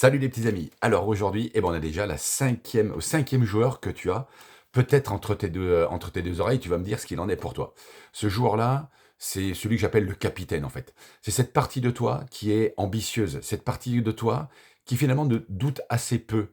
Salut les petits amis. Alors aujourd'hui, on a déjà au cinquième joueur que tu as. Peut-être entre tes deux oreilles, tu vas me dire ce qu'il en est pour toi. Ce joueur-là, c'est celui que j'appelle le capitaine en fait. C'est cette partie de toi qui est ambitieuse, cette partie de toi qui finalement ne doute assez peu,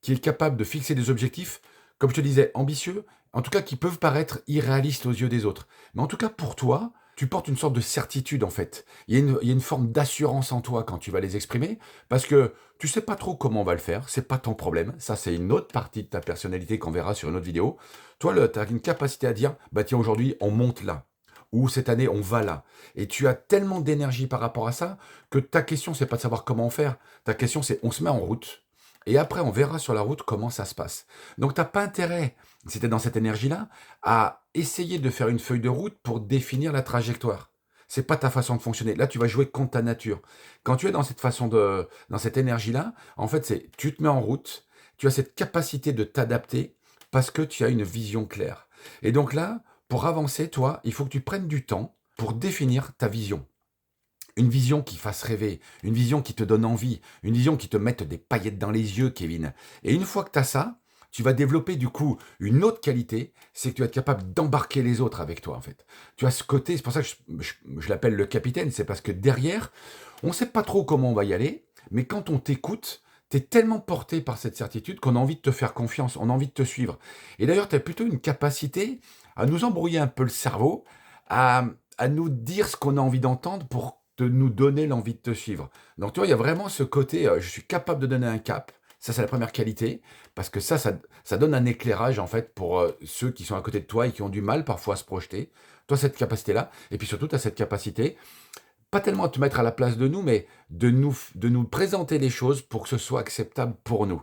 qui est capable de fixer des objectifs, comme je te disais, ambitieux, en tout cas qui peuvent paraître irréalistes aux yeux des autres. Mais en tout cas pour toi, tu portes une sorte de certitude en fait. Il y a une forme d'assurance en toi quand tu vas les exprimer, parce que tu sais pas trop comment on va le faire, c'est pas ton problème. Ça, c'est une autre partie de ta personnalité qu'on verra sur une autre vidéo. Toi, tu as une capacité à dire, bah tiens, aujourd'hui, on monte là. Ou cette année, on va là. Et tu as tellement d'énergie par rapport à ça que ta question, c'est pas de savoir comment faire. Ta question, c'est on se met en route. Et après, on verra sur la route comment ça se passe. Donc, tu n'as pas intérêt, si tu es dans cette énergie-là, à essayer de faire une feuille de route pour définir la trajectoire. C'est pas ta façon de fonctionner. Là, tu vas jouer contre ta nature. Quand tu es dans dans cette énergie-là, en fait, c'est tu te mets en route, tu as cette capacité de t'adapter parce que tu as une vision claire. Et donc là, pour avancer, toi, il faut que tu prennes du temps pour définir ta vision. Une vision qui fasse rêver, une vision qui te donne envie, une vision qui te mette des paillettes dans les yeux, Kevin. Et une fois que tu as ça, tu vas développer du coup une autre qualité, c'est que tu vas être capable d'embarquer les autres avec toi en fait. Tu as ce côté, c'est pour ça que je l'appelle le capitaine, c'est parce que derrière, on ne sait pas trop comment on va y aller, mais quand on t'écoute, tu es tellement porté par cette certitude qu'on a envie de te faire confiance, on a envie de te suivre. Et d'ailleurs, tu as plutôt une capacité à nous embrouiller un peu le cerveau, à, à nous dire ce qu'on a envie d'entendre pour de nous donner l'envie de te suivre. Donc, tu vois, il y a vraiment ce côté, je suis capable de donner un cap. Ça, c'est la première qualité, parce que ça donne un éclairage, en fait, pour ceux qui sont à côté de toi et qui ont du mal parfois à se projeter. Toi, cette capacité-là, et puis surtout, tu as cette capacité, pas tellement à te mettre à la place de nous, mais de nous présenter les choses pour que ce soit acceptable pour nous.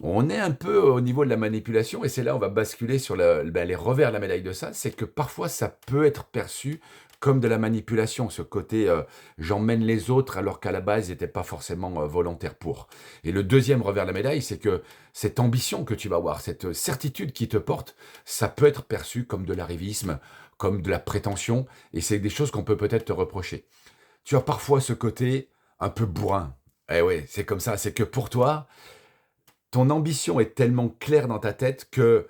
On est un peu au niveau de la manipulation, et c'est là où on va basculer sur les revers de la médaille de ça, c'est que parfois ça peut être perçu comme de la manipulation, ce côté j'emmène les autres alors qu'à la base ils n'étaient pas forcément volontaires pour. Et le deuxième revers de la médaille, c'est que cette ambition que tu vas avoir, cette certitude qui te porte, ça peut être perçu comme de l'arrivisme, comme de la prétention, et c'est des choses qu'on peut peut-être te reprocher. Tu as parfois ce côté un peu bourrin. Eh ouais, c'est comme ça, c'est que pour toi, ton ambition est tellement claire dans ta tête que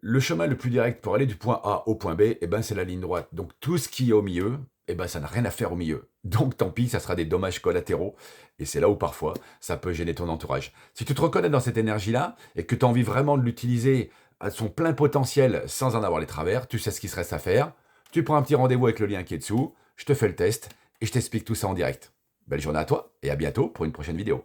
le chemin le plus direct pour aller du point A au point B, c'est la ligne droite. Donc tout ce qui est au milieu, ça n'a rien à faire au milieu. Donc tant pis, ça sera des dommages collatéraux. Et c'est là où parfois, ça peut gêner ton entourage. Si tu te reconnais dans cette énergie-là et que tu as envie vraiment de l'utiliser à son plein potentiel sans en avoir les travers, tu sais ce qu'il se reste à faire. Tu prends un petit rendez-vous avec le lien qui est dessous, je te fais le test et je t'explique tout ça en direct. Belle journée à toi et à bientôt pour une prochaine vidéo.